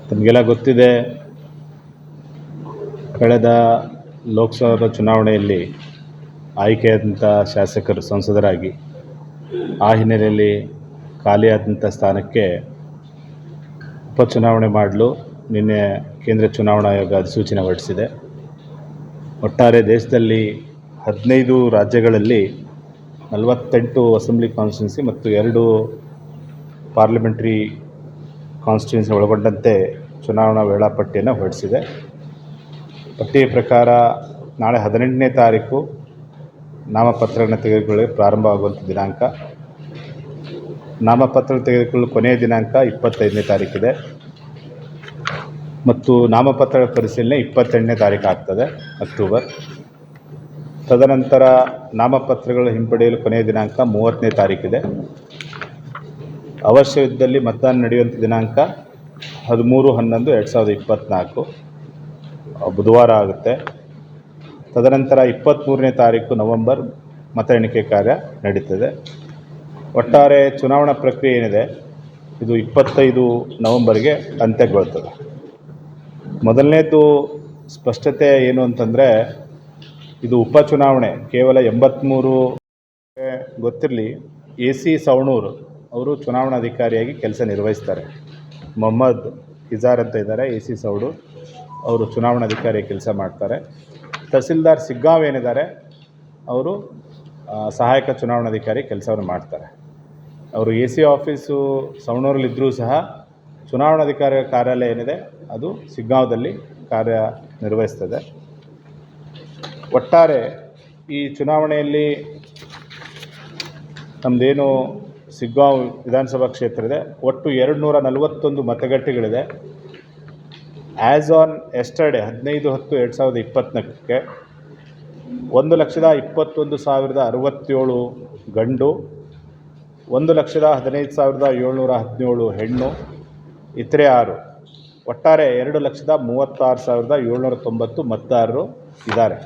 ತಮಗೆಲ್ಲ ಗೊತ್ತಿದೆ, ಕಳೆದ ಲೋಕಸಭಾ ಚುನಾವಣೆಯಲ್ಲಿ ಆಯ್ಕೆಯಾದಂಥ ಶಾಸಕರು ಸಂಸದರಾಗಿ ಆ ಹಿನ್ನೆಲೆಯಲ್ಲಿ ಖಾಲಿಯಾದಂಥ ಸ್ಥಾನಕ್ಕೆ ಉಪಚುನಾವಣೆ ಮಾಡಲು ನಿನ್ನೆ ಕೇಂದ್ರ ಚುನಾವಣಾ ಆಯೋಗ ಅಧಿಸೂಚನೆ ಹೊರಡಿಸಿದೆ. ಒಟ್ಟಾರೆ ದೇಶದಲ್ಲಿ 15 ರಾಜ್ಯಗಳಲ್ಲಿ 48 ಅಸೆಂಬ್ಲಿ ಕಾನ್ಸ್ಟಿಟ್ಯೂನ್ಸಿ ಮತ್ತು 2 ಪಾರ್ಲಿಮೆಂಟ್ರಿ ಕಾನ್ಸ್ಟಿಟ್ಯೂನ್ಸಿ ಒಳಗೊಂಡಂತೆ ಚುನಾವಣಾ ವೇಳಾಪಟ್ಟಿಯನ್ನು ಹೊರಡಿಸಿದೆ. ಪಟ್ಟಿಯ ಪ್ರಕಾರ ನಾಳೆ 18ನೇ ತಾರೀಕು ನಾಮಪತ್ರಗಳನ್ನು ತೆಗೆದುಕೊಳ್ಳಲು ಪ್ರಾರಂಭವಾಗುವಂಥ ದಿನಾಂಕ. ನಾಮಪತ್ರ ತೆಗೆದುಕೊಳ್ಳಲು ಕೊನೆಯ ದಿನಾಂಕ 25ನೇ ತಾರೀಕಿದೆ ಮತ್ತು ನಾಮಪತ್ರಗಳ ಪರಿಶೀಲನೆ 28ನೇ ತಾರೀಕು ಆಗ್ತದೆ, ಅಕ್ಟೋಬರ್. ತದನಂತರ ನಾಮಪತ್ರಗಳು ಹಿಂಪಡೆಯಲು ಕೊನೆಯ ದಿನಾಂಕ 30ನೇ ತಾರೀಕಿದೆ. ಅವಶ್ಯವಿದ್ದಲ್ಲಿ ಮತದಾನ ನಡೆಯುವಂಥ ದಿನಾಂಕ 13/11/2024 ಬುಧವಾರ ಆಗುತ್ತೆ. ತದನಂತರ 23ನೇ ತಾರೀಕು ನವೆಂಬರ್ ಮತ ಎಣಿಕೆ ಕಾರ್ಯ ನಡೀತದೆ. ಒಟ್ಟಾರೆ ಚುನಾವಣಾ ಪ್ರಕ್ರಿಯೆ ಏನಿದೆ ಇದು 25 ನವೆಂಬರ್ಗೆ ಅಂತ್ಯಗೊಳ್ಳುತ್ತದೆ. ಮೊದಲನೇದು ಸ್ಪಷ್ಟತೆ ಏನು ಅಂತಂದರೆ, ಇದು ಉಪಚುನಾವಣೆ ಕೇವಲ 83 ಗೊತ್ತಿರಲಿ. AC ಸವಣೂರು ಅವರು ಚುನಾವಣಾಧಿಕಾರಿಯಾಗಿ ಕೆಲಸ ನಿರ್ವಹಿಸ್ತಾರೆ. ಮೊಹಮ್ಮದ್ ಇಜಾರ್ ಅಂತ ಇದ್ದಾರೆ, AC ಸವಣೂರು ಅವರು ಚುನಾವಣಾಧಿಕಾರಿ ಕೆಲಸ ಮಾಡ್ತಾರೆ. ತಹಸೀಲ್ದಾರ್ ಸಿಗ್ಗಾಂವ್ ಏನಿದ್ದಾರೆ ಅವರು ಸಹಾಯಕ ಚುನಾವಣಾಧಿಕಾರಿ ಕೆಲಸವನ್ನು ಮಾಡ್ತಾರೆ. ಅವರು AC ಆಫೀಸು ಸವಣೂರಲ್ಲಿದ್ದರೂ ಸಹ ಚುನಾವಣಾಧಿಕಾರಿಗಳ ಕಾರ್ಯಾಲಯ ಏನಿದೆ ಅದು ಸಿಗ್ಗಾಂವದಲ್ಲಿ ಕಾರ್ಯ ನಿರ್ವಹಿಸ್ತದೆ. ಒಟ್ಟಾರೆ ಈ ಚುನಾವಣೆಯಲ್ಲಿ ನಮ್ಮದೇನು ಸಿಗ್ಗಾಂವ್ ವಿಧಾನಸಭಾ ಕ್ಷೇತ್ರ ಇದೆ, ಒಟ್ಟು 241 ಮತಗಟ್ಟೆಗಳಿದೆ. ಆ್ಯಸ್ ಆನ್ ಎಸ್ಟರ್ಡೇ 15/10/2024ಕ್ಕೆ 1,21,067 ಗಂಡು, 1,15,717 ಹೆಣ್ಣು, ಇತರೆ 6, ಒಟ್ಟಾರೆ 2,36,790 ಮತದಾರರು ಇದ್ದಾರೆ.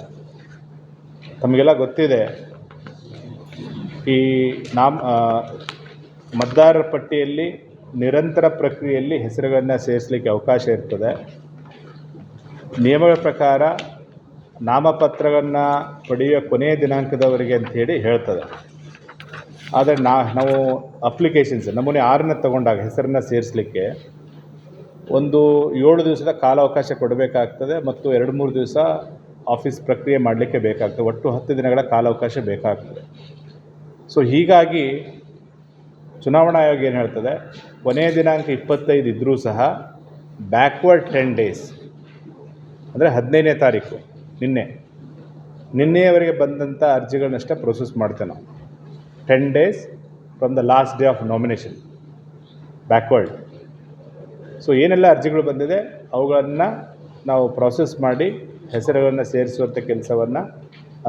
ತಮಗೆಲ್ಲ ಗೊತ್ತಿದೆ, ಈ ಮತದಾರರ ಪಟ್ಟಿಯಲ್ಲಿ ನಿರಂತರ ಪ್ರಕ್ರಿಯೆಯಲ್ಲಿ ಹೆಸರುಗಳನ್ನು ಸೇರಿಸಲಿಕ್ಕೆ ಅವಕಾಶ ಇರ್ತದೆ. ನಿಯಮಗಳ ಪ್ರಕಾರ ನಾಮಪತ್ರವನ್ನು ಪಡೆಯುವ ಕೊನೆಯ ದಿನಾಂಕದವರೆಗೆ ಅಂಥೇಳಿ ಹೇಳ್ತದೆ. ಆದರೆ ನಾವು ಅಪ್ಲಿಕೇಶನ್ಸ್ ನಮೂನೆ 6ನ ತಗೊಂಡಾಗ ಹೆಸರನ್ನು ಸೇರಿಸಲಿಕ್ಕೆ ಒಂದು 7 ದಿವಸದ ಕಾಲಾವಕಾಶ ಕೊಡಬೇಕಾಗ್ತದೆ ಮತ್ತು 2-3 ದಿವಸ ಆಫೀಸ್ ಪ್ರಕ್ರಿಯೆ ಮಾಡಲಿಕ್ಕೆ ಬೇಕಾಗ್ತದೆ. ಒಟ್ಟು 10 ದಿನಗಳ ಕಾಲಾವಕಾಶ ಬೇಕಾಗ್ತದೆ. ಸೊ ಹೀಗಾಗಿ ಚುನಾವಣಾ ಆಯೋಗ ಏನು ಹೇಳ್ತದೆ, ಕೊನೆಯ ದಿನಾಂಕ 25 ಇದ್ದರೂ ಸಹ ಬ್ಯಾಕ್ವರ್ಡ್ 10 ಡೇಸ್ ಅಂದರೆ 15ನೇ ತಾರೀಕು ನಿನ್ನೆಯವರೆಗೆ ಬಂದಂಥ ಅರ್ಜಿಗಳನ್ನಷ್ಟೇ ಪ್ರೊಸೆಸ್ ಮಾಡ್ತೇವೆ ನಾವು. 10 days from the last day of nomination backward. So ಏನೆಲ್ಲ ಅರ್ಜಿಗಳು ಬಂದಿದೆ ಅವುಗಳನ್ನು ನಾವು ಪ್ರಾಸೆಸ್ ಮಾಡಿ ಹೆಸರುಗಳನ್ನು ಸೇರಿಸುವಂಥ ಕೆಲಸವನ್ನು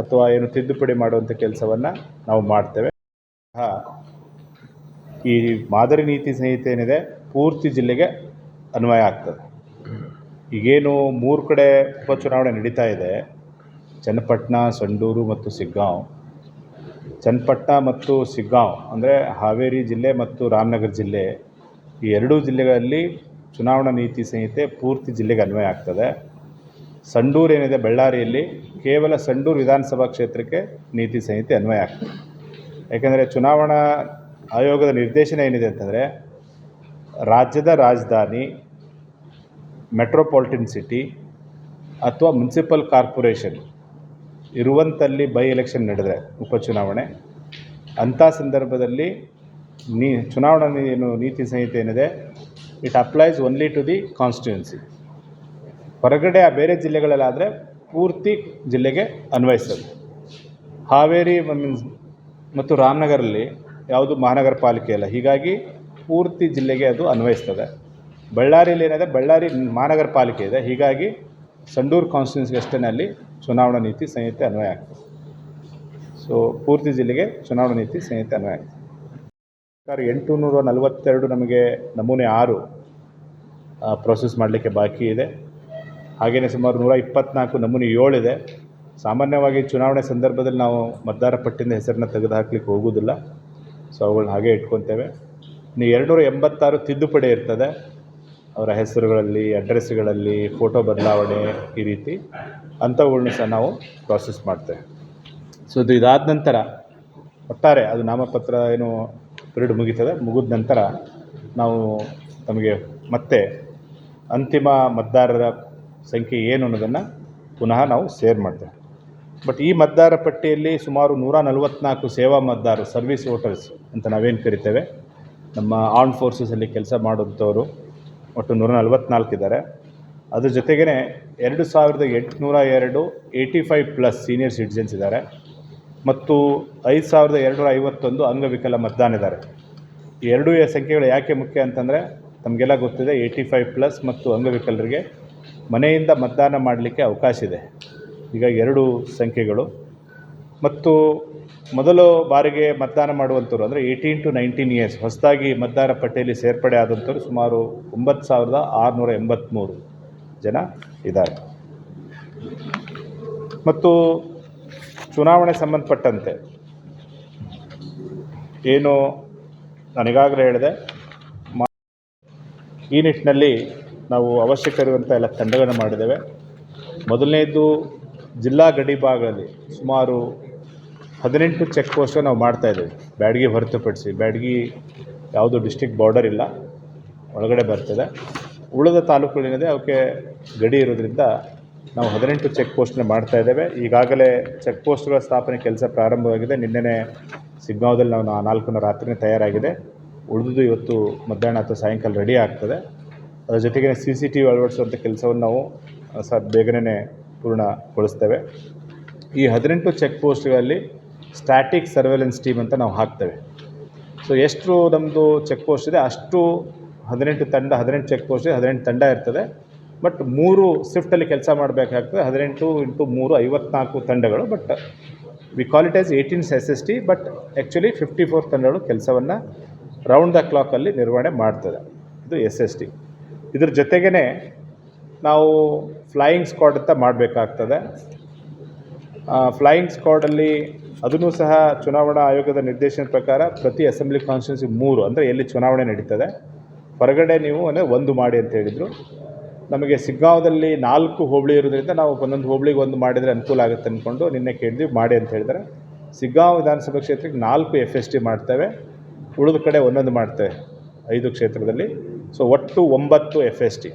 ಅಥವಾ ಏನು ತಿದ್ದುಪಡಿ ಮಾಡುವಂಥ ಕೆಲಸವನ್ನು ನಾವು ಮಾಡ್ತೇವೆ. ಈ ಮಾದರಿ ನೀತಿ ಸಂಹಿತೆ ಏನಿದೆ ಪೂರ್ತಿ ಜಿಲ್ಲೆಗೆ ಅನ್ವಯ ಆಗ್ತದೆ. ಈಗೇನು 3 ಕಡೆ ಉಪಚುನಾವಣೆ ನಡೀತಾ ಇದೆ, ಚನ್ನಪಟ್ಟಣ, ಸಂಡೂರು ಮತ್ತು ಸಿಗ್ಗಾಂವ್. ಚನ್ನಪಟ್ಟಣ ಮತ್ತು ಸಿಗ್ಗಾಂವ್ ಅಂದರೆ ಹಾವೇರಿ ಜಿಲ್ಲೆ ಮತ್ತು ರಾಮನಗರ ಜಿಲ್ಲೆ, ಈ 2 ಜಿಲ್ಲೆಗಳಲ್ಲಿ ಚುನಾವಣಾ ನೀತಿ ಸಂಹಿತೆ ಪೂರ್ತಿ ಜಿಲ್ಲೆಗೆ ಅನ್ವಯ ಆಗ್ತದೆ. ಸಂಡೂರು ಏನಿದೆ ಬಳ್ಳಾರಿಯಲ್ಲಿ ಕೇವಲ ಸಂಡೂರು ವಿಧಾನಸಭಾ ಕ್ಷೇತ್ರಕ್ಕೆ ನೀತಿ ಸಂಹಿತೆ ಅನ್ವಯ ಆಗ್ತದೆ. ಯಾಕೆಂದರೆ ಚುನಾವಣಾ ಆಯೋಗದ ನಿರ್ದೇಶನ ಏನಿದೆ ಅಂತಂದರೆ, ರಾಜ್ಯದ ರಾಜಧಾನಿ, ಮೆಟ್ರೋಪಾಲಿಟನ್ ಸಿಟಿ ಅಥವಾ ಮುನ್ಸಿಪಲ್ ಕಾರ್ಪೊರೇಷನ್ ಇರುವಂಥಲ್ಲಿ ಬೈ ಎಲೆಕ್ಷನ್ ನಡೆದರೆ ಉಪಚುನಾವಣೆ, ಅಂಥ ಸಂದರ್ಭದಲ್ಲಿ ಚುನಾವಣಾ ನೀತಿ ಸಂಹಿತೆ ಏನಿದೆ it applies only to the constituency. ಹೊರಗಡೆ ಬೇರೆ ಜಿಲ್ಲೆಗಳಲ್ಲಾದರೆ ಪೂರ್ತಿ ಜಿಲ್ಲೆಗೆ ಅನ್ವಯಿಸ್ತದೆ. ಹಾವೇರಿ ಮತ್ತು ರಾಮನಗರಲ್ಲಿ ಯಾವುದು ಮಹಾನಗರ ಪಾಲಿಕೆ ಅಲ್ಲ, ಹೀಗಾಗಿ ಪೂರ್ತಿ ಜಿಲ್ಲೆಗೆ ಅದು ಅನ್ವಯಿಸ್ತದೆ. ಬಳ್ಳಾರಿಯಲ್ಲಿ ಏನಿದೆ, ಬಳ್ಳಾರಿ ಮಹಾನಗರ ಪಾಲಿಕೆ ಇದೆ, ಹೀಗಾಗಿ ಸಂಡೂರು ಕಾನ್ಸ್ಟಿಟ್ಯೂನ್ಸಿಗೆ ಅಷ್ಟೇ ಅಲ್ಲಿ ಚುನಾವಣಾ ನೀತಿ ಸಂಹಿತೆ ಅನ್ವಯ ಆಗ್ತದೆ. ಸೊ ಪೂರ್ತಿ ಜಿಲ್ಲೆಗೆ ಚುನಾವಣಾ ನೀತಿ ಸಂಹಿತೆ ಅನ್ವಯ ಆಗ್ತದೆ. 842 ನಮಗೆ ನಮೂನೆ 6 ಪ್ರೋಸೆಸ್ ಮಾಡಲಿಕ್ಕೆ ಬಾಕಿ ಇದೆ. ಹಾಗೆಯೇ ಸುಮಾರು 124 ನಮೂನೆ 7 ಇದೆ. ಸಾಮಾನ್ಯವಾಗಿ ಚುನಾವಣೆ ಸಂದರ್ಭದಲ್ಲಿ ನಾವು ಮತದಾರ ಪಟ್ಟಿಯಿಂದ ಹೆಸರನ್ನು ತೆಗೆದು ಹಾಕ್ಲಿಕ್ಕೆ ಹೋಗೋದಿಲ್ಲ, ಸೊ ಅವುಗಳನ್ನ ಹಾಗೆ ಇಟ್ಕೊತೇವೆ. 286 ತಿದ್ದುಪಡಿ ಇರ್ತದೆ. ಅವರ ಹೆಸರುಗಳಲ್ಲಿ, ಅಡ್ರೆಸ್ಗಳಲ್ಲಿ ಫೋಟೋ ಬದಲಾವಣೆ ಈ ರೀತಿ ಅಂಥವುಗಳ್ನ ಸಹ ನಾವು ಪ್ರಾಸೆಸ್ ಮಾಡ್ತೇವೆ. ಸೊ ಇದಾದ ನಂತರ ಒಟ್ಟಾರೆ ಅದು ನಾಮಪತ್ರ ಏನು ಪೀರಿಯಡ್ ಮುಗಿದ ನಂತರ ನಾವು ತಮಗೆ ಮತ್ತೆ ಅಂತಿಮ ಮತದಾರರ ಸಂಖ್ಯೆ ಏನು ಅನ್ನೋದನ್ನು ಪುನಃ ನಾವು ಶೇರ್ ಮಾಡ್ತೇವೆ. ಬಟ್ ಈ ಮತದಾರರ ಪಟ್ಟಿಯಲ್ಲಿ ಸುಮಾರು 144 ಸೇವಾ ಮತದಾರರು, ಸರ್ವಿಸ್ ವೋಟರ್ಸ್ ಅಂತ ನಾವೇನು ಕರಿತೇವೆ, ನಮ್ಮ ಆರ್ಮ್ಡ್ ಫೋರ್ಸಸಲ್ಲಿ ಕೆಲಸ ಮಾಡೋಂಥವ್ರು ಒಟ್ಟು 144 ಇದ್ದಾರೆ. ಅದ್ರ ಜೊತೆಗೇ 2802 85+ ಸೀನಿಯರ್ ಸಿಟಿಜನ್ಸ್ ಇದ್ದಾರೆ ಮತ್ತು 5251 ಅಂಗವಿಕಲ ಮತದಾನ ಇದ್ದಾರೆ. ಈ ಎರಡೂ ಸಂಖ್ಯೆಗಳು ಯಾಕೆ ಮುಖ್ಯ ಅಂತಂದರೆ, ತಮಗೆಲ್ಲ ಗೊತ್ತಿದೆ 85+ ಮತ್ತು ಅಂಗವಿಕಲರಿಗೆ ಮನೆಯಿಂದ ಮತದಾನ ಮಾಡಲಿಕ್ಕೆ ಅವಕಾಶ ಇದೆ. ಹೀಗಾಗಿ ಎರಡು ಸಂಖ್ಯೆಗಳು. ಮತ್ತು ಮೊದಲು ಬಾರಿಗೆ ಮತದಾನ ಮಾಡುವಂಥವ್ರು ಅಂದರೆ 18 to 19 ಇಯರ್ಸ್ ಹೊಸದಾಗಿ ಮತದಾರ ಪಟ್ಟಿಯಲ್ಲಿ ಸೇರ್ಪಡೆ ಆದಂಥವ್ರು ಸುಮಾರು 9683 ಜನ ಇದ್ದಾರೆ. ಮತ್ತು ಚುನಾವಣೆ ಸಂಬಂಧಪಟ್ಟಂತೆ ಏನು ನಾನೀಗಾಗಲೇ ಹೇಳಿದೆ, ಈ ನಿಟ್ಟಿನಲ್ಲಿ ನಾವು ಅವಶ್ಯಕ ಇರುವಂಥ ಎಲ್ಲ ತಂಡಗಳನ್ನು ಮಾಡಿದ್ದೇವೆ. ಮೊದಲನೇದು ಜಿಲ್ಲಾ ಗಡಿ ಭಾಗಗಳಲ್ಲಿ ಸುಮಾರು 18 ಚೆಕ್ ಪೋಸ್ಟ್ ನಾವು ಮಾಡ್ತಾಯಿದ್ದೇವೆ, ಬ್ಯಾಡಗಿ ಹೊರತುಪಡಿಸಿ. ಬ್ಯಾಡಗಿ ಯಾವುದು ಡಿಸ್ಟ್ರಿಕ್ಟ್ ಬಾರ್ಡರ್ ಇಲ್ಲ, ಒಳಗಡೆ ಬರ್ತದೆ. ಉಳಿದ ತಾಲೂಕುಗಳೇನಿದೆ ಅವಕ್ಕೆ ಗಡಿ ಇರೋದ್ರಿಂದ ನಾವು 18 ಚೆಕ್ ಪೋಸ್ಟ್ನ ಮಾಡ್ತಾಯಿದ್ದೇವೆ. ಈಗಾಗಲೇ ಚೆಕ್ ಪೋಸ್ಟ್ಗಳ ಸ್ಥಾಪನೆ ಕೆಲಸ ಪ್ರಾರಂಭವಾಗಿದೆ. ನಿನ್ನೆನೇ ಸಿಗ್ಗಾಂವದಲ್ಲಿ ನಾವು 4ನೇ ರಾತ್ರಿನೇ ತಯಾರಾಗಿದೆ. ಉಳಿದು ಇವತ್ತು ಮಧ್ಯಾಹ್ನ ಅಥವಾ ಸಾಯಂಕಾಲ ರೆಡಿ ಆಗ್ತದೆ. ಅದರ ಜೊತೆಗೆ CCTV ಅಳವಡಿಸುವಂಥ ಕೆಲಸವನ್ನು ನಾವು ಬೇಗನೆ ಪೂರ್ಣಗೊಳಿಸ್ತೇವೆ. ಈ 18 ಚೆಕ್ ಪೋಸ್ಟ್ಗಳಲ್ಲಿ ಸ್ಟ್ಯಾಟಿಕ್ ಸರ್ವೆಲೆನ್ಸ್ ಟೀಮ್ ಅಂತ ನಾವು ಹಾಕ್ತೇವೆ. ಸೊ ಎಷ್ಟು ನಮ್ಮದು ಚೆಕ್ ಪೋಸ್ಟ್ ಇದೆ ಅಷ್ಟು 18 ಚೆಕ್ ಪೋಸ್ಟ್ 18 ತಂಡ ಇರ್ತದೆ. ಬಟ್ 3 ಶಿಫ್ಟಲ್ಲಿ ಕೆಲಸ ಮಾಡಬೇಕಾಗ್ತದೆ. 18 × 3 54 ತಂಡಗಳು. But we call it as 18 SST. But actually 54 ತಂಡಗಳು ಕೆಲಸವನ್ನು ರೌಂಡ್ ದ ಕ್ಲಾಕಲ್ಲಿ ನಿರ್ವಹಣೆ ಮಾಡ್ತದೆ. ಇದು SST. ಇದ್ರ ಜೊತೆಗೇ ನಾವು ಫ್ಲೈಯಿಂಗ್ ಸ್ಕ್ವಾಡ್ ಅಂತ ಮಾಡಬೇಕಾಗ್ತದೆ. ಫ್ಲೈಯಿಂಗ್ ಸ್ಕ್ವಾಡಲ್ಲಿ ಅದನ್ನು ಸಹ ಚುನಾವಣಾ ಆಯೋಗದ ನಿರ್ದೇಶನದ ಪ್ರಕಾರ ಪ್ರತಿ ಅಸೆಂಬ್ಲಿ ಕಾನ್ಸ್ಟಿಟ್ಯೂನ್ಸಿ 3 ಅಂದರೆ ಎಲ್ಲಿ ಚುನಾವಣೆ ನಡೀತದೆ ಹೊರಗಡೆ ನೀವು ಅಂದರೆ 1 ಮಾಡಿ ಅಂತ ಹೇಳಿದರು. ನಮಗೆ ಸಿಗ್ಗಾಂವದಲ್ಲಿ 4 ಹೋಬಳಿ ಇರೋದ್ರಿಂದ ನಾವು ಒಂದೊಂದು ಹೋಬಳಿಗೆ 1 ಮಾಡಿದರೆ ಅನುಕೂಲ ಆಗುತ್ತೆ ಅಂದ್ಕೊಂಡು ನಿನ್ನೆ ಕೇಳಿದ್ವಿ, ಮಾಡಿ ಅಂತ ಹೇಳಿದರೆ. ಸಿಗ್ಗಾಂವ್ ವಿಧಾನಸಭಾ ಕ್ಷೇತ್ರಕ್ಕೆ 4 FST ಮಾಡ್ತೇವೆ, ಉಳಿದ ಕಡೆ 1 ಮಾಡ್ತೇವೆ 5 ಕ್ಷೇತ್ರದಲ್ಲಿ. ಸೊ ಒಟ್ಟು 9 FST.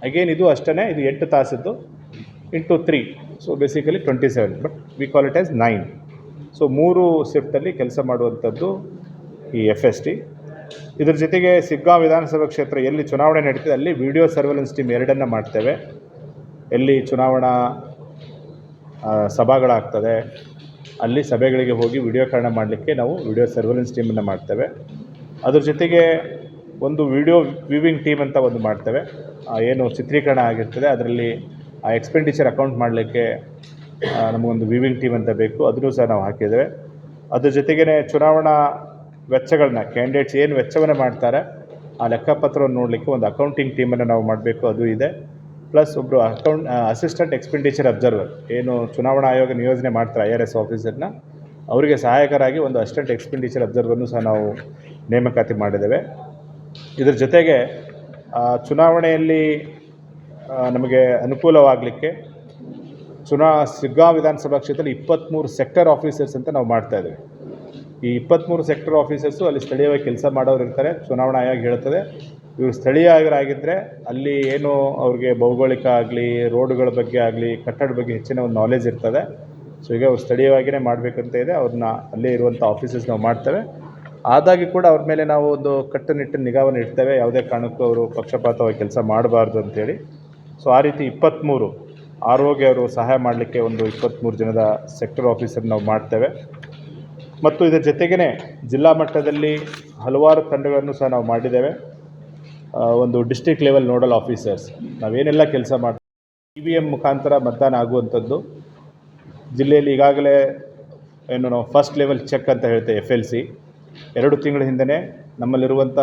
ಅಗೇನ್ ಇದು ಅಷ್ಟೇ, ಇದು 8 ತಾಸಿದ್ದು into 3. So basically 27. But we call it as 9. So 3 ಶಿಫ್ಟಲ್ಲಿ ಕೆಲಸ ಮಾಡುವಂಥದ್ದು ಈ FST. ಇದ್ರ ಜೊತೆಗೆ ಸಿಗ್ಗಾಂವ್ ವಿಧಾನಸಭಾ ಕ್ಷೇತ್ರ ಎಲ್ಲಿ ಚುನಾವಣೆ ನಡೀತದೆ ಅಲ್ಲಿ ವಿಡಿಯೋ ಸರ್ವೆಲೆನ್ಸ್ ಟೀಮ್ 2 ಮಾಡ್ತೇವೆ. ಎಲ್ಲಿ ಚುನಾವಣಾ ಸಭಾಗಳಾಗ್ತದೆ ಅಲ್ಲಿ ಸಭೆಗಳಿಗೆ ಹೋಗಿ ವಿಡಿಯೋಕರಣ ಮಾಡಲಿಕ್ಕೆ ನಾವು ವಿಡಿಯೋ ಸರ್ವೆಲೆನ್ಸ್ ಟೀಮನ್ನು ಮಾಡ್ತೇವೆ. ಅದ್ರ ಜೊತೆಗೆ ಒಂದು ವಿಡಿಯೋ ವ್ಯೂವಿಂಗ್ ಟೀಮ್ ಅಂತ ಒಂದು ಮಾಡ್ತೇವೆ. ಏನು ಚಿತ್ರೀಕರಣ ಆಗಿರ್ತದೆ ಅದರಲ್ಲಿ ಆ ಎಕ್ಸ್ಪೆಂಡಿಚರ್ ಅಕೌಂಟ್ ಮಾಡಲಿಕ್ಕೆ ನಮಗೊಂದು ವ್ಯೂವಿಂಗ್ ಟೀಮ್ ಅಂತ ಬೇಕು, ಅದನ್ನು ಸಹ ನಾವು ಹಾಕಿದ್ದೇವೆ. ಅದ್ರ ಜೊತೆಗೇ ಚುನಾವಣಾ ವೆಚ್ಚಗಳನ್ನ ಕ್ಯಾಂಡಿಡೇಟ್ಸ್ ಏನು ವೆಚ್ಚವನ್ನು ಮಾಡ್ತಾರೆ ಆ ಲೆಕ್ಕಪತ್ರವನ್ನು ನೋಡಲಿಕ್ಕೆ ಒಂದು ಅಕೌಂಟಿಂಗ್ ಟೀಮನ್ನು ನಾವು ಮಾಡಬೇಕು, ಅದು ಇದೆ. ಪ್ಲಸ್ ಒಬ್ಬರು ಅಸಿಸ್ಟೆಂಟ್ ಎಕ್ಸ್ಪೆಂಡಿಚರ್ ಅಬ್ಸರ್ವರ್ ಏನು ಚುನಾವಣಾ ಆಯೋಗ ನಿಯೋಜನೆ ಮಾಡ್ತಾರೆ IRS ಆಫೀಸರ್ನ, ಅವರಿಗೆ ಸಹಾಯಕರಾಗಿ ಒಂದು ಅಸಿಸ್ಟೆಂಟ್ ಎಕ್ಸ್ಪೆಂಡಿಚರ್ ಅಬ್ಸರ್ವರ್ನು ಸಹ ನಾವು ನೇಮಕಾತಿ ಮಾಡಿದ್ದೇವೆ. ಇದರ ಜೊತೆಗೆ ಚುನಾವಣೆಯಲ್ಲಿ ನಮಗೆ ಅನುಕೂಲವಾಗಲಿಕ್ಕೆ ಸಿಗ್ಗಾಂವ್ ವಿಧಾನಸಭಾ ಕ್ಷೇತ್ರದಲ್ಲಿ 23 ಸೆಕ್ಟರ್ ಆಫೀಸರ್ಸ್ ಅಂತ ನಾವು ಮಾಡ್ತಾಯಿದ್ದೇವೆ. ಈ 23 ಸೆಕ್ಟರ್ ಆಫೀಸರ್ಸು ಅಲ್ಲಿ ಸ್ಥಳೀಯವಾಗಿ ಕೆಲಸ ಮಾಡೋರು ಇರ್ತಾರೆ. ಚುನಾವಣಾ ಆಯೋಗ ಹೇಳ್ತದೆ ಇವರು ಸ್ಥಳೀಯರಾಗಿದ್ದರೆ ಅಲ್ಲಿ ಏನು ಅವ್ರಿಗೆ ಭೌಗೋಳಿಕ ಆಗಲಿ ರೋಡ್ಗಳ ಬಗ್ಗೆ ಆಗಲಿ ಕಟ್ಟಡ ಬಗ್ಗೆ ಹೆಚ್ಚಿನ ಒಂದು ನಾಲೆಜ್ ಇರ್ತದೆ. ಸೊ ಈಗ ಅವ್ರು ಸ್ಥಳೀಯವಾಗಿಯೇ ಮಾಡಬೇಕಂತ ಇದೆ, ಅವ್ರನ್ನ ಅಲ್ಲೇ ಇರುವಂಥ ಆಫೀಸರ್ಸ್ ನಾವು ಮಾಡ್ತೇವೆ. ಆದಾಗಿ ಕೂಡ ಅವ್ರ ಮೇಲೆ ನಾವು ಒಂದು ಕಟ್ಟುನಿಟ್ಟಿನ ನಿಗಾವನ್ನು ಇಡ್ತೇವೆ, ಯಾವುದೇ ಕಾರಣಕ್ಕೂ ಅವರು ಪಕ್ಷಪಾತವಾಗಿ ಕೆಲಸ ಮಾಡಬಾರ್ದು ಅಂಥೇಳಿ. ಸೊ ಆ ರೀತಿ 23 ಆರೋಗ್ಯ ಅವರು ಸಹಾಯ ಮಾಡಲಿಕ್ಕೆ ಒಂದು 23 ಜನದ ಸೆಕ್ಟರ್ ಆಫೀಸರ್ ನಾವು ಮಾಡ್ತೇವೆ. ಮತ್ತು ಇದರ ಜೊತೆಗೇ ಜಿಲ್ಲಾ ಮಟ್ಟದಲ್ಲಿ ಹಲವಾರು ತಂಡಗಳನ್ನು ಸಹ ನಾವು ಮಾಡಿದ್ದೇವೆ. ಒಂದು ಡಿಸ್ಟ್ರಿಕ್ಟ್ ಲೆವೆಲ್ ನೋಡಲ್ ಆಫೀಸರ್ಸ್ ನಾವೇನೆಲ್ಲ ಕೆಲಸ ಮಾಡ್ತೀವಿ, EVM ಮುಖಾಂತರ ಮತದಾನ ಆಗುವಂಥದ್ದು. ಜಿಲ್ಲೆಯಲ್ಲಿ ಈಗಾಗಲೇ ಏನು ನಾವು ಫಸ್ಟ್ ಲೆವೆಲ್ ಚೆಕ್ ಅಂತ ಹೇಳ್ತೇವೆ FLC, 2 ತಿಂಗಳ ಹಿಂದೆ ನಮ್ಮಲ್ಲಿರುವಂಥ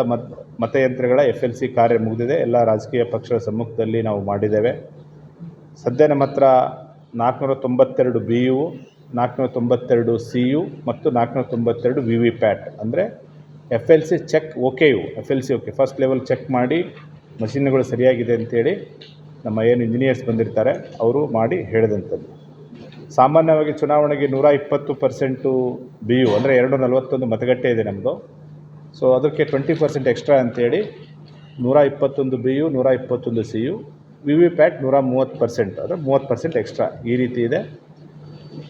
ಮತಯಂತ್ರಗಳ FLC ಕಾರ್ಯ ಮುಗಿದಿದೆ. ಎಲ್ಲ ರಾಜಕೀಯ ಪಕ್ಷಗಳ ಸಮ್ಮುಖದಲ್ಲಿ ನಾವು ಮಾಡಿದ್ದೇವೆ. ಸದ್ಯ ನಮ್ಮ ಹತ್ರ 492 BU, 492 CU ಮತ್ತು 492 VVPAT ಅಂದರೆ FLC check OKU FLC okay first level check ಮಾಡಿ ಮಷಿನ್ಗಳು ಸರಿಯಾಗಿದೆ ಅಂತೇಳಿ ನಮ್ಮ ಏನು ಇಂಜಿನಿಯರ್ಸ್ ಬಂದಿರ್ತಾರೆ ಅವರು ಮಾಡಿ ಹೇಳಿದಂಥದ್ದು. ಸಾಮಾನ್ಯವಾಗಿ ಚುನಾವಣೆಗೆ 120% BU ಅಂದರೆ 241 ಮತಗಟ್ಟೆ ಇದೆ ನಮ್ಮದು. ಸೊ ಅದಕ್ಕೆ 20% ಎಕ್ಸ್ಟ್ರಾ ಅಂತೇಳಿ 121 BU 121 CU VVPAT 130% ಅಂದರೆ 30% ಎಕ್ಸ್ಟ್ರಾ ಈ ರೀತಿ ಇದೆ.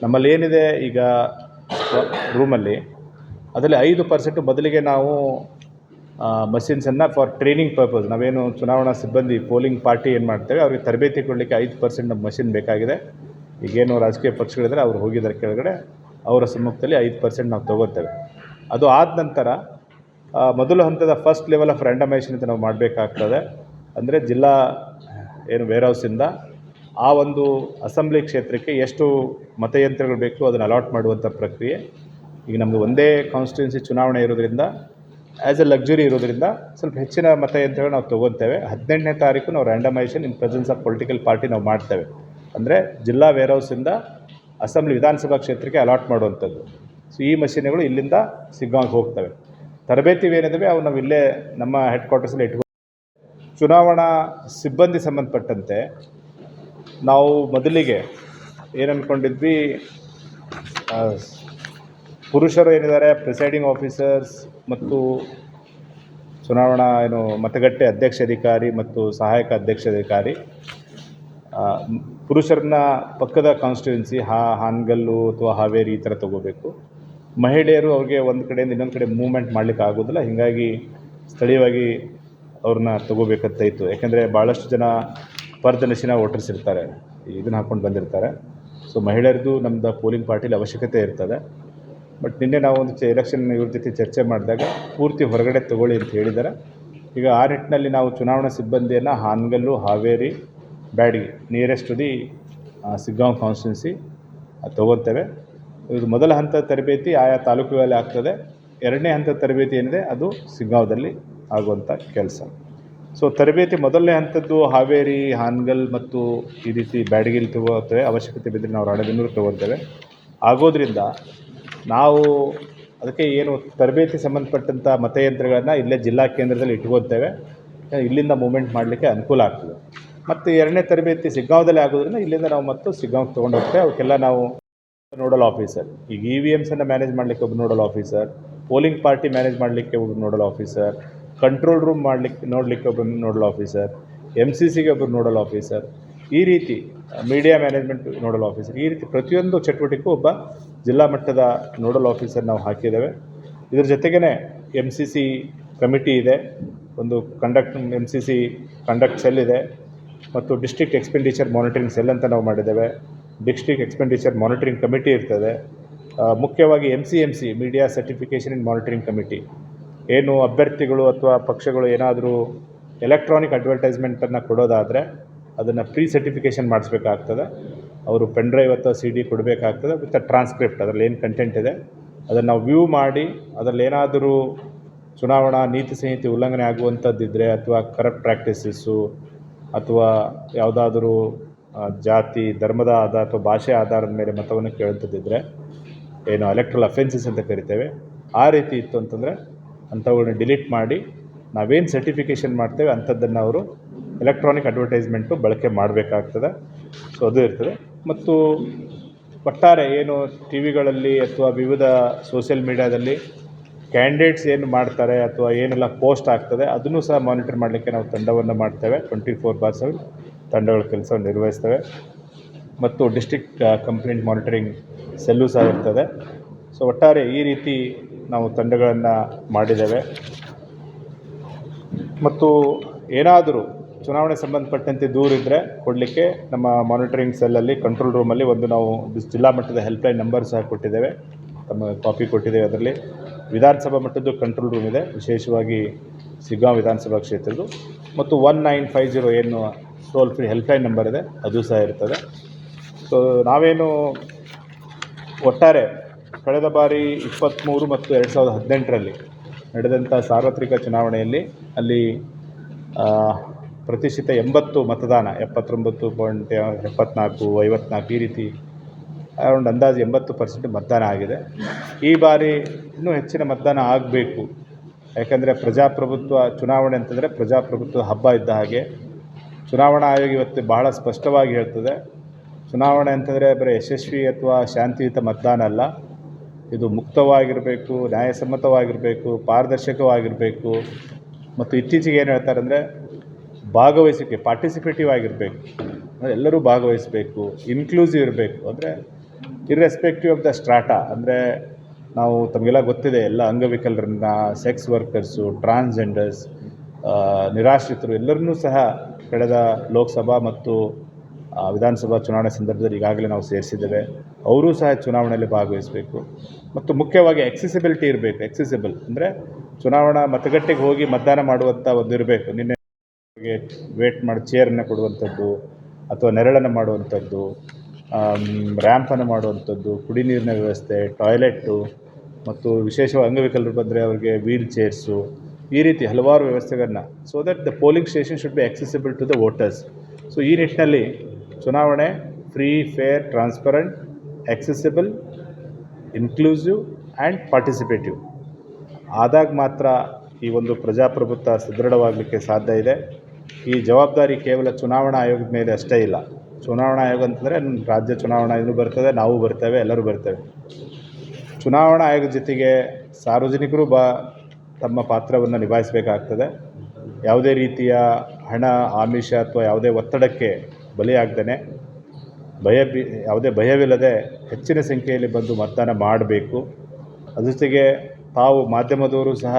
ನಮ್ಮಲ್ಲಿ ಏನಿದೆ ಈಗ ರೂಮಲ್ಲಿ ಅದರಲ್ಲಿ 5% ಮೊದಲಿಗೆ ನಾವು ಮಷಿನ್ಸನ್ನು ಫಾರ್ ಟ್ರೈನಿಂಗ್ ಪರ್ಪಸ್ ನಾವೇನು ಚುನಾವಣಾ ಸಿಬ್ಬಂದಿ ಪೋಲಿಂಗ್ ಪಾರ್ಟಿ ಏನು ಮಾಡ್ತೇವೆ ಅವ್ರಿಗೆ ತರಬೇತಿ ಕೊಡಲಿಕ್ಕೆ 5% ನಮ್ಮ ಮಷಿನ್ ಬೇಕಾಗಿದೆ. ಈಗೇನು ರಾಜಕೀಯ ಪಕ್ಷಗಳಿದ್ದಾರೆ ಅವ್ರು ಹೋಗಿದ್ದಾರೆ ಕೆಳಗಡೆ, ಅವರ ಸಮ್ಮುಖದಲ್ಲಿ 5% ನಾವು ತೊಗೋತೇವೆ. ಅದು ಆದ ನಂತರ ಮೊದಲು ಹಂತದ ಫಸ್ಟ್ ಲೆವೆಲ್ ಆಫ್ ರ್ಯಾಂಡಮೈಸೇಷನ್ ಅಂತ ನಾವು ಮಾಡಬೇಕಾಗ್ತದೆ. ಅಂದರೆ ಜಿಲ್ಲಾ ಏನು ವೇರ್ಹೌಸಿಂದ ಆ ಒಂದು ಅಸೆಂಬ್ಲಿ ಕ್ಷೇತ್ರಕ್ಕೆ ಎಷ್ಟು ಮತಯಂತ್ರಗಳು ಬೇಕು ಅದನ್ನು ಅಲಾಟ್ ಮಾಡುವಂಥ ಪ್ರಕ್ರಿಯೆ. ಈಗ ನಮ್ಮದು ಒಂದೇ ಕಾನ್ಸ್ಟಿಟ್ಯೂನ್ಸಿ ಚುನಾವಣೆ ಇರೋದ್ರಿಂದ ಆ್ಯಸ್ ಎ ಲಕ್ಸುರಿ ಇರೋದ್ರಿಂದ ಸ್ವಲ್ಪ ಹೆಚ್ಚಿನ ಮತಯಂತ್ರಗಳು ನಾವು ತೊಗೊತೇವೆ. 18ನೇ ತಾರೀಕು ನಾವು randomisation in presence of political party ನಾವು ಮಾಡ್ತೇವೆ. ಅಂದರೆ ಜಿಲ್ಲಾ ವೇರ್ಹೌಸಿಂದ ಅಸೆಂಬ್ಲಿ ವಿಧಾನಸಭಾ ಕ್ಷೇತ್ರಕ್ಕೆ ಅಲಾಟ್ ಮಾಡುವಂಥದ್ದು. ಸೊ ಈ ಮಷೀನ್ಗಳು ಇಲ್ಲಿಂದ ಸಿಗ್ಗಾಂವ್ಗೆ ಹೋಗ್ತವೆ. ತರಬೇತಿ ಏನಿದ್ದಾವೆ ಅವು ನಾವು ಇಲ್ಲೇ ನಮ್ಮ ಹೆಡ್ ಕ್ವಾರ್ಟರ್ಸಲ್ಲಿ ಇಟ್ಕೊ. ಚುನಾವಣಾ ಸಿಬ್ಬಂದಿ ಸಂಬಂಧಪಟ್ಟಂತೆ ನಾವು ಮೊದಲಿಗೆ ಏನು ಅಂದ್ಕೊಂಡಿದ್ವಿ, ಪುರುಷರು ಏನಿದ್ದಾರೆ ಪ್ರಿಸೈಡಿಂಗ್ ಆಫೀಸರ್ಸ್ ಮತ್ತು ಚುನಾವಣಾ ಮತಗಟ್ಟೆ ಅಧ್ಯಕ್ಷಾಧಿಕಾರಿ ಮತ್ತು ಸಹಾಯಕ ಅಧ್ಯಕ್ಷಾಧಿಕಾರಿ, ಪುರುಷರನ್ನ ಪಕ್ಕದ ಕಾನ್ಸ್ಟಿಟ್ಯೂನ್ಸಿ ಹಾನಗಲ್ಲು ಅಥವಾ ಹಾವೇರಿ ಈ ಥರ ತೊಗೋಬೇಕು. ಮಹಿಳೆಯರು ಅವ್ರಿಗೆ ಒಂದು ಕಡೆಯಿಂದ ಇನ್ನೊಂದು ಕಡೆ ಮೂವ್ಮೆಂಟ್ ಮಾಡಲಿಕ್ಕೆ ಆಗೋದಿಲ್ಲ, ಹೀಗಾಗಿ ಸ್ಥಳೀಯವಾಗಿ ಅವ್ರನ್ನ ತೊಗೋಬೇಕಂತ ಇತ್ತು. ಯಾಕೆಂದರೆ ಭಾಳಷ್ಟು ಜನ ಪರ್ದನಶಿನ ವೋಟರ್ಸ್ ಇರ್ತಾರೆ, ಇದನ್ನು ಹಾಕ್ಕೊಂಡು ಬಂದಿರ್ತಾರೆ. ಸೊ ಮಹಿಳೆಯರದು ನಮ್ಮದು ಪೋಲಿಂಗ್ ಪಾರ್ಟಿಲಿ ಅವಶ್ಯಕತೆ ಇರ್ತದೆ. ಬಟ್ ನಿನ್ನೆ ನಾವು ಒಂದು ಎಲೆಕ್ಷನ್ ಇವ್ರ ಜೊತೆ ಚರ್ಚೆ ಮಾಡಿದಾಗ ಪೂರ್ತಿ ಹೊರಗಡೆ ತೊಗೊಳ್ಳಿ ಅಂತ ಹೇಳಿದ್ದಾರೆ. ಈಗ ಆ ನಿಟ್ಟಿನಲ್ಲಿ ನಾವು ಚುನಾವಣಾ ಸಿಬ್ಬಂದಿಯನ್ನು Hangal, Haveri, Byadgi nearest to the Shiggaon constituency ತೊಗೊತೇವೆ. ಇದು ಮೊದಲ ಹಂತದ ತರಬೇತಿ ಆಯಾ ತಾಲೂಕುಗಳಲ್ಲಿ ಆಗ್ತದೆ. ಎರಡನೇ ಹಂತದ ತರಬೇತಿ ಏನಿದೆ ಅದು ಸಿಗ್ಗಾಂವದಲ್ಲಿ ಆಗುವಂಥ ಕೆಲಸ. ಸೊ ತರಬೇತಿ ಮೊದಲನೇ ಹಂತದ್ದು ಹಾವೇರಿ, ಹಾನಗಲ್ ಮತ್ತು ಈ ರೀತಿ ಬ್ಯಾಡಗಿಲಿ ತೊಗೋತೇವೆ. ಅವಶ್ಯಕತೆ ಬಿದ್ದರೆ ನಾವು ರಾಣೆಬೆನ್ನೂರು ತೊಗೊತೇವೆ. ಆಗೋದ್ರಿಂದ ನಾವು ಅದಕ್ಕೆ ಏನು ತರಬೇತಿ ಸಂಬಂಧಪಟ್ಟಂಥ ಮತಯಂತ್ರಗಳನ್ನು ಇಲ್ಲೇ ಜಿಲ್ಲಾ ಕೇಂದ್ರದಲ್ಲಿ ಇಟ್ಕೊತೇವೆ. ಇಲ್ಲಿಂದ ಮೂವ್ಮೆಂಟ್ ಮಾಡಲಿಕ್ಕೆ ಅನುಕೂಲ ಆಗ್ತದೆ. ಮತ್ತು ಎರಡನೇ ತರಬೇತಿ ಸಿಗ್ಗಾಂವದಲ್ಲಿ ಆಗೋದ್ರಿಂದ ಇಲ್ಲಿಂದ ನಾವು ಮತ್ತು ಸಿಗ್ಗಾಂವ್ಗೆ ತೊಗೊಂಡು ಹೋಗ್ತೇವೆ. ಅವಕ್ಕೆಲ್ಲ ನಾವು ನೋಡಲ್ ಆಫೀಸರ್, ಈಗ EVMಸನ್ನು ಮ್ಯಾನೇಜ್ ಮಾಡಲಿಕ್ಕೆ ಒಬ್ಬರು nodal officer, polling party manage ಮಾಡಲಿಕ್ಕೆ ಒಬ್ಬರು ನೋಡಲ್ ಆಫೀಸರ್, ಕಂಟ್ರೋಲ್ ರೂಮ್ ನೋಡಲಿಕ್ಕೆ ಒಬ್ಬರು ನೋಡಲ್ ಆಫೀಸರ್, MCCಗೆ ಒಬ್ಬರು ನೋಡಲ್ ಆಫೀಸರ್, ಈ ರೀತಿ ಮೀಡಿಯಾ ಮ್ಯಾನೇಜ್ಮೆಂಟ್ ನೋಡಲ್ ಆಫೀಸರ್, ಈ ರೀತಿ ಪ್ರತಿಯೊಂದು ಚಟುವಟಿಕೆಗೂ ಒಬ್ಬ ಜಿಲ್ಲಾ ಮಟ್ಟದ ನೋಡಲ್ ಆಫೀಸರ್ ನಾವು ಹಾಕಿದ್ದೇವೆ. ಇದ್ರ ಜೊತೆಗೇ MCC ಕಮಿಟಿ ಇದೆ, ಒಂದು MCC ಕಂಡಕ್ಟ್ ಸೆಲ್ ಇದೆ ಮತ್ತು ಡಿಸ್ಟ್ರಿಕ್ಟ್ ಎಕ್ಸ್ಪೆಂಡಿಚರ್ ಮಾನಿಟರಿಂಗ್ ಸೆಲ್ ಅಂತ ನಾವು ಮಾಡಿದ್ದೇವೆ. ಡಿಸ್ಟ್ರಿಕ್ಟ್ ಎಕ್ಸ್ಪೆಂಡಿಚರ್ ಮಾನಿಟರಿಂಗ್ ಕಮಿಟಿ ಇರ್ತದೆ. ಮುಖ್ಯವಾಗಿ MCMC media certification and monitoring committee, ಏನು ಅಭ್ಯರ್ಥಿಗಳು ಅಥವಾ ಪಕ್ಷಗಳು ಏನಾದರೂ ಎಲೆಕ್ಟ್ರಾನಿಕ್ ಅಡ್ವರ್ಟೈಸ್ಮೆಂಟನ್ನು ಕೊಡೋದಾದರೆ ಅದನ್ನು ಪ್ರೀ ಸರ್ಟಿಫಿಕೇಷನ್ ಮಾಡಿಸ್ಬೇಕಾಗ್ತದೆ. ಅವರು ಪೆನ್ ಡ್ರೈವ್ ಅಥವಾ CD ಕೊಡಬೇಕಾಗ್ತದೆ ವಿತ್ ಟ್ರಾನ್ಸ್ಕ್ರಿಪ್ಟ್, ಅದರಲ್ಲಿ ಏನು ಕಂಟೆಂಟ್ ಇದೆ ಅದನ್ನು ನಾವು ವ್ಯೂ ಮಾಡಿ ಅದರಲ್ಲಿ ಏನಾದರೂ ಚುನಾವಣಾ ನೀತಿ ಸಂಹಿತೆ ಉಲ್ಲಂಘನೆ ಆಗುವಂಥದ್ದಿದ್ದರೆ ಅಥವಾ ಕರಪ್ಟ್ ಪ್ರಾಕ್ಟೀಸಸ್ಸು ಅಥವಾ ಯಾವುದಾದ್ರೂ ಜಾತಿ, ಧರ್ಮದ ಆಧಾರ ಅಥವಾ ಭಾಷೆ ಆಧಾರದ ಮೇಲೆ ಮತವನ್ನು ಕೇಳುವಂಥದ್ದಿದ್ದರೆ ಏನು ಎಲೆಕ್ಟ್ರಲ್ ಅಫೆನ್ಸಸ್ ಅಂತ ಕರಿತೇವೆ, ಆ ರೀತಿ ಇತ್ತು ಅಂತಂದರೆ ಅಂಥವುಗಳನ್ನ ಡಿಲೀಟ್ ಮಾಡಿ ನಾವೇನು ಸರ್ಟಿಫಿಕೇಷನ್ ಮಾಡ್ತೇವೆ ಅಂಥದ್ದನ್ನು ಅವರು ಎಲೆಕ್ಟ್ರಾನಿಕ್ ಅಡ್ವರ್ಟೈಸ್ಮೆಂಟು ಬಳಕೆ ಮಾಡಬೇಕಾಗ್ತದೆ. ಸೊ ಅದು ಇರ್ತದೆ. ಮತ್ತು ಒಟ್ಟಾರೆ ಏನು TVಗಳಲ್ಲಿ ಅಥವಾ ವಿವಿಧ ಸೋಷಿಯಲ್ ಮೀಡಿಯಾದಲ್ಲಿ ಕ್ಯಾಂಡಿಡೇಟ್ಸ್ ಏನು ಮಾಡ್ತಾರೆ ಅಥವಾ ಏನೆಲ್ಲ ಪೋಸ್ಟ್ ಆಗ್ತದೆ ಅದನ್ನು ಸಹ ಮಾನಿಟರ್ ಮಾಡಲಿಕ್ಕೆ ನಾವು ತಂಡವನ್ನು ಮಾಡ್ತೇವೆ. 24/7 ತಂಡಗಳ ಕೆಲಸವನ್ನು ನಿರ್ವಹಿಸ್ತೇವೆ. ಮತ್ತು ಡಿಸ್ಟ್ರಿಕ್ಟ್ ಕಂಪ್ಲೇಂಟ್ ಮಾನಿಟರಿಂಗ್ ಸೆಲ್ಲು ಸಹ ಇರ್ತದೆ. ಸೊ ಒಟ್ಟಾರೆ ಈ ರೀತಿ ನಾವು ತಂಡಗಳನ್ನು ಮಾಡಿದ್ದೇವೆ. ಮತ್ತು ಏನಾದರೂ ಚುನಾವಣೆ ಸಂಬಂಧಪಟ್ಟಂತೆ ದೂರಿದ್ದರೆ ಕೊಡಲಿಕ್ಕೆ ನಮ್ಮ ಮಾನಿಟರಿಂಗ್ ಸೆಲ್ಲಲ್ಲಿ ಕಂಟ್ರೋಲ್ ರೂಮಲ್ಲಿ ಒಂದು ನಾವು ಜಿಲ್ಲಾ ಮಟ್ಟದ ಹೆಲ್ಪ್ಲೈನ್ ನಂಬರ್ ಸಹ ಕೊಟ್ಟಿದ್ದೇವೆ, ತಮ್ಮ ಕಾಪಿ ಕೊಟ್ಟಿದ್ದೇವೆ. ಅದರಲ್ಲಿ ವಿಧಾನಸಭಾ ಮಟ್ಟದ್ದು ಕಂಟ್ರೋಲ್ ರೂಮ್ ಇದೆ, ವಿಶೇಷವಾಗಿ ಸಿಗ್ಗಾಂವ್ ವಿಧಾನಸಭಾ ಕ್ಷೇತ್ರದ್ದು. ಮತ್ತು 1950 ಏನು ಟೋಲ್ ಫ್ರೀ ಹೆಲ್ಪ್ಲೈನ್ ನಂಬರ್ ಇದೆ ಅದು ಸಹ ಇರ್ತದೆ. ಸೊ ನಾವೇನು ಒಟ್ಟಾರೆ ಕಳೆದ ಬಾರಿ 23 ಮತ್ತು 2018ರಲ್ಲಿ ನಡೆದಂಥ ಸಾರ್ವತ್ರಿಕ ಚುನಾವಣೆಯಲ್ಲಿ ಅಲ್ಲಿ ಪ್ರತಿಶತ 80 ಮತದಾನ, 79.74, 54 ಈ ರೀತಿ ಅರೌಂಡ್ ಅಂದಾಜು 80% ಮತದಾನ ಆಗಿದೆ. ಈ ಬಾರಿ ಇನ್ನೂ ಹೆಚ್ಚಿನ ಮತದಾನ ಆಗಬೇಕು. ಯಾಕೆಂದರೆ ಪ್ರಜಾಪ್ರಭುತ್ವ ಚುನಾವಣೆ ಅಂತಂದರೆ ಪ್ರಜಾಪ್ರಭುತ್ವ ಹಬ್ಬ ಇದ್ದ ಹಾಗೆ. ಚುನಾವಣಾ ಆಯೋಗ ಇವತ್ತು ಬಹಳ ಸ್ಪಷ್ಟವಾಗಿ ಹೇಳ್ತದೆ, ಚುನಾವಣೆ ಅಂತಂದರೆ ಬರೀ ಯಶಸ್ವಿ ಅಥವಾ ಶಾಂತಿಯುತ ಮತದಾನ ಅಲ್ಲ, ಇದು ಮುಕ್ತವಾಗಿರಬೇಕು, ನ್ಯಾಯಸಮ್ಮತವಾಗಿರಬೇಕು, ಪಾರದರ್ಶಕವಾಗಿರಬೇಕು. ಮತ್ತು ಇತ್ತೀಚೆಗೆ ಏನು ಹೇಳ್ತಾರೆ ಅಂದರೆ ಭಾಗವಹಿಸುವಿಕೆ, ಪಾರ್ಟಿಸಿಪೇಟಿವ್ ಆಗಿರಬೇಕು, ಅಂದರೆ ಎಲ್ಲರೂ ಭಾಗವಹಿಸಬೇಕು, ಇನ್ಕ್ಲೂಸಿವ್ ಇರಬೇಕು. ಅಂದರೆ ಇರ್ರೆಸ್ಪೆಕ್ಟಿವ್ ಆಫ್ ದ ಸ್ಟ್ರಾಟಾ, ಅಂದರೆ ನಾವು ತಮಗೆಲ್ಲ ಗೊತ್ತಿದೆ, ಎಲ್ಲ ಅಂಗವಿಕಲರನ್ನ, ಸೆಕ್ಸ್ ವರ್ಕರ್ಸು, ಟ್ರಾನ್ಸ್ಜೆಂಡರ್ಸ್, ನಿರಾಶ್ರಿತರು ಎಲ್ಲರನ್ನೂ ಸಹ ಕಳೆದ ಲೋಕಸಭಾ ಮತ್ತು ವಿಧಾನಸಭಾ ಚುನಾವಣೆ ಸಂದರ್ಭದಲ್ಲಿ ಈಗಾಗಲೇ ನಾವು ಸೇರಿಸಿದ್ದೇವೆ. ಅವರೂ ಸಹ ಚುನಾವಣೆಯಲ್ಲಿ ಭಾಗವಹಿಸಬೇಕು. ಮತ್ತು ಮುಖ್ಯವಾಗಿ ಎಕ್ಸೆಸಿಬಿಲಿಟಿ ಇರಬೇಕು. ಎಕ್ಸೆಸಿಬಲ್ ಅಂದರೆ ಚುನಾವಣಾ ಮತಗಟ್ಟೆಗೆ ಹೋಗಿ ಮತದಾನ ಮಾಡುವಂಥ ಒಂದು ಇರಬೇಕು. ನಿನ್ನೆ ವೇಟ್ ಮಾಡಿ ಚೇರನ್ನು ಕೊಡುವಂಥದ್ದು ಅಥವಾ ನೆರಳನ್ನು ಮಾಡುವಂಥದ್ದು, ರ್ಯಾಂಪನ್ನು ಮಾಡುವಂಥದ್ದು, ಕುಡಿ ನೀರಿನ ವ್ಯವಸ್ಥೆ, ಟಾಯ್ಲೆಟ್ಟು, ಮತ್ತು ವಿಶೇಷವಾಗಿ ಅಂಗವಿಕಲರು ಬಂದರೆ ಅವರಿಗೆ ವೀಲ್ ಚೇರ್ಸು, ಈ ರೀತಿ ಹಲವಾರು ವ್ಯವಸ್ಥೆಗಳನ್ನ, so that the polling station should be accessible to the voters. So ಈ ನಿಟ್ಟಿನಲ್ಲಿ ಚುನಾವಣೆ free, fair, transparent, accessible, inclusive and participative ಆದಾಗ ಮಾತ್ರ ಈ ಒಂದು ಪ್ರಜಾಪ್ರಭುತ್ವ ಸದೃಢವಾಗಲಿಕ್ಕೆ ಸಾಧ್ಯ ಇದೆ. ಈ ಜವಾಬ್ದಾರಿ ಕೇವಲ ಚುನಾವಣಾ ಆಯೋಗದ ಮೇಲೆ ಅಷ್ಟೇ ಇಲ್ಲ. ಚುನಾವಣಾ ಆಯೋಗ ಅಂತಂದರೆ ರಾಜ್ಯ ಚುನಾವಣಾ ಆಯೋಗ ಬರ್ತದೆ, ನಾವು ಬರ್ತೇವೆ, ಎಲ್ಲರೂ ಬರ್ತೇವೆ. ಚುನಾವಣಾ ಆಯೋಗದ ಜೊತೆಗೆ ಸಾರ್ವಜನಿಕರು ತಮ್ಮ ಪಾತ್ರವನ್ನು ನಿಭಾಯಿಸಬೇಕಾಗ್ತದೆ. ಯಾವುದೇ ರೀತಿಯ ಹಣ, ಆಮಿಷ ಅಥವಾ ಯಾವುದೇ ಒತ್ತಡಕ್ಕೆ ಬಲಿಯಾಗ್ದೇ ಯಾವುದೇ ಭಯವಿಲ್ಲದೆ ಹೆಚ್ಚಿನ ಸಂಖ್ಯೆಯಲ್ಲಿ ಬಂದು ಮತದಾನ ಮಾಡಬೇಕು. ಅದ್ರ ಜೊತೆಗೆ ತಾವು ಮಾಧ್ಯಮದವರು ಸಹ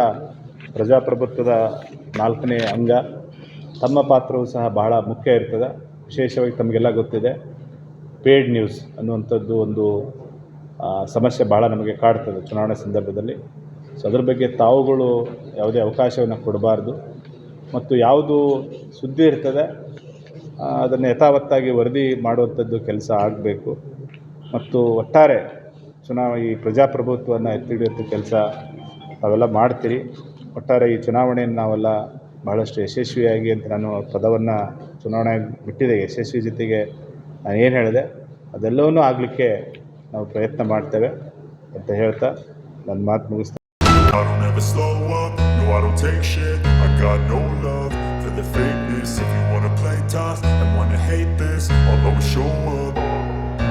ಪ್ರಜಾಪ್ರಭುತ್ವದ 4ನೇ ಅಂಗ, ತಮ್ಮ ಪಾತ್ರವೂ ಸಹ ಬಹಳ ಮುಖ್ಯ ಇರ್ತದೆ. ವಿಶೇಷವಾಗಿ ತಮಗೆಲ್ಲ ಗೊತ್ತಿದೆ, ಪೇಯ್ಡ್ ನ್ಯೂಸ್ ಅನ್ನುವಂಥದ್ದು ಒಂದು ಸಮಸ್ಯೆ ಭಾಳ ನಮಗೆ ಕಾಡ್ತದೆ ಚುನಾವಣೆ ಸಂದರ್ಭದಲ್ಲಿ. ಸೊ ಅದ್ರ ಬಗ್ಗೆ ತಾವುಗಳು ಯಾವುದೇ ಅವಕಾಶವನ್ನು ಕೊಡಬಾರ್ದು. ಮತ್ತು ಯಾವುದು ಸುದ್ದಿ ಇರ್ತದೆ ಅದನ್ನು ಯಥಾವತ್ತಾಗಿ ವರದಿ ಮಾಡುವಂಥದ್ದು ಕೆಲಸ ಆಗಬೇಕು. ಮತ್ತು ಒಟ್ಟಾರೆ ಈ ಪ್ರಜಾಪ್ರಭುತ್ವವನ್ನು ಎತ್ತಿ ಹಿಡಿಯುವಂಥ ಕೆಲಸ ತಾವೆಲ್ಲ ಮಾಡ್ತೀರಿ. ಒಟ್ಟಾರೆ ಈ ಚುನಾವಣೆಯನ್ನು ನಾವೆಲ್ಲ ಬಹಳಷ್ಟು ಯಶಸ್ವಿಯಾಗಿ ಅಂತ ನಾನು ಪದವನ್ನು ಚುನಾವಣೆ ಬಿಟ್ಟಿದೆ, ಯಶಸ್ವಿ ಜೊತೆಗೆ ನಾನು ಏನು ಹೇಳಿದೆ ಅದೆಲ್ಲವನ್ನೂ ಆಗಲಿಕ್ಕೆ ನಾವು ಪ್ರಯತ್ನ ಮಾಡ್ತೇವೆ ಅಂತ ಹೇಳ್ತಾ ನನ್ನ ಮಾತು ಮುಗಿಸ್ತೇನೆ. I don't ever slow up, no I don't take shit. I got no love for the fakeness. If you wanna play tough and wanna hate this, I'll always show up.